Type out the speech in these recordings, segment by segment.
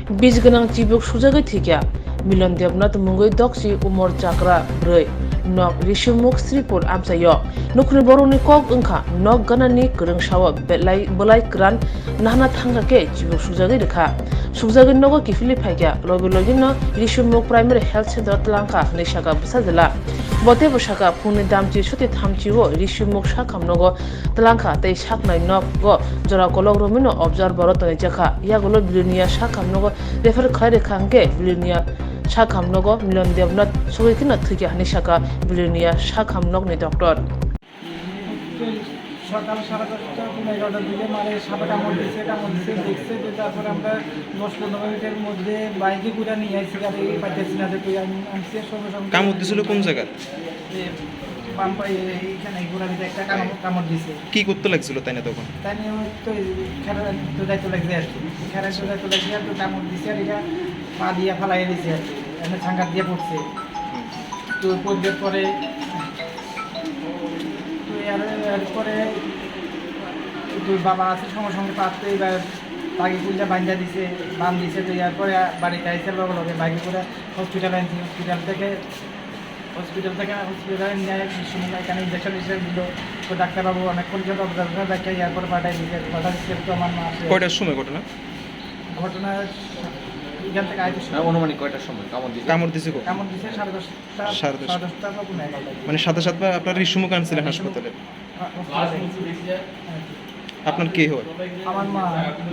बिस गोनां चिबुक सुजागै थैखा मिलन देबनाथ मुंगै दक्सि उमर चाक्रा ब्रै नक रिसुमुक श्रीपुर आमसायो नुखनि बर'नि कक ओंखा नक गानानि गोरोंसाव बेलाय ग्रान नाना थांगाके चिबुक सुजागै रेखा सुजागै नगो किफिलि फाइगा लगे लगे न रिसुमुक प्राइमारि हेल्थ सेंटर तलांखा नैसागा बुसाजला बते बसाका फुंनि दामची सुति थामचिवो रिसुमुक साखामनगो तलांखा तै साखनाय नक गो जरा कलग रमिनो ऑब्जर्वर तनै जाखा यागलो बिलिनिया साखामनगो रेफार खायरे खांगे बिलिनिया साखामनगो मिलन देबनाथ सगैखिना थैखा नैसागा बिलिनिया साखामनगनि डक्टर সকাল 10:30-11টার দিকে মানে সাপে কামড় দিচ্ছে দেখছে তো তারপরে আমরা 10-15 মিনিটের মধ্যে বাইকে ঘুরে নিয়ে আসছি গাড়ি পাইতেছি না তো আনছি সঙ্গে সঙ্গে কামড় দিছিল কোন জায়গা বাম পায়ে এইখানে ঘোড়াতে একটা কামড় দিছে কি করতে লাগছিল তাই না তখন তাই নিয়ে তো খেলা তো দায়িত্ব লাগছে আর কি খেলা তো দায়িত্ব লাগছে আর তো কামড় দিছে আর এটা পা দিয়ে ফালাই দিছে আর কি এখানে ছাঙ্গার দিয়ে পড়ছে তো পড়বার পরে এরপরে তোর বাবা আছে সঙ্গে সঙ্গে পাততে এবার তাকে কুলটা বান্ধা দিছে বান দিছে তো এরপরে বাড়িতে আইসে বাবা লগে বাইকে করে হসপিটালে আনছি হসপিটালে নিয়ে সময় এখানে ইঞ্জেকশন দিল তো ডাক্তারবাবু অনেকক্ষণ যত অবজারভেশন দেখে এরপরে পাঠাই দিচ্ছে তো আমার মা আসে কয়টার সময় ঘটনা এখান থেকে আইতে অনুমানিক কয়টার সময় কামড় দিছে 10:30 মানে সাথে সাথে আপনার রিসুমুক আনছিলেন হাসপাতালে আপনার কে হয় আমার মা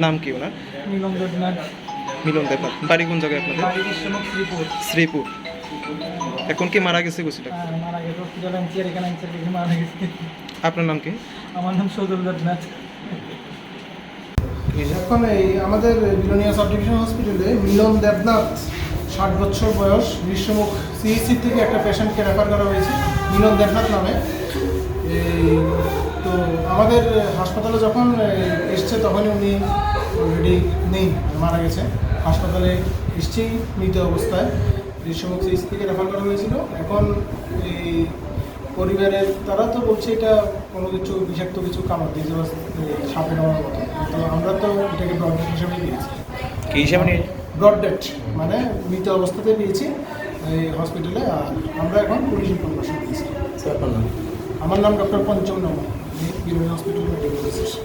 নাম কি ওনার মিলন দেবনাথ বাড়ি কোন জায়গায় আপনাদের শ্রীপুর এখন কি মারা গেছে গোসিটা মারা গেছে হসপিটালে আনছি আর এখানে আনছি মারা গেছে আপনার নাম কি আমার নাম সৌদুল দেবনাথ এখন এই আমাদের বিলোনিয়া সাব ডিভিশন হসপিটালে মিলন দেবনাথ 60 বছর বয়স ঋষ্যমুখ সিএসসি থেকে একটা পেশেন্টকে রেফার করা হয়েছে মিলন দেবনাথ নামে তো আমাদের হাসপাতালে যখন এসছে তখনই উনি অলরেডি নেই মারা গেছে হাসপাতালে এসছেই মৃত অবস্থায় ঋষ্যমুখ সিএসসি থেকে রেফার করা হয়েছিল এখন এই পরিবারের তারা তো বলছে এটা কোনো কিছু বিষাক্ত কিছু কামড় দিয়েছে বা সাপে নেওয়ার মতো তো আমরা তো এটাকে ব্রড ডেট হিসেবে পেয়েছি কি হিসাবে নিয়ে ব্রড ডেট মানে মৃত অবস্থাতে পেয়েছি এই হসপিটালে আর আমরা এখন পুলিশ ইনফরমেশন দিয়েছি আপনার নাম আমার নাম ডক্টর পঞ্চম নম বিরোধী হসপিটাল মেডিকেল অফিসার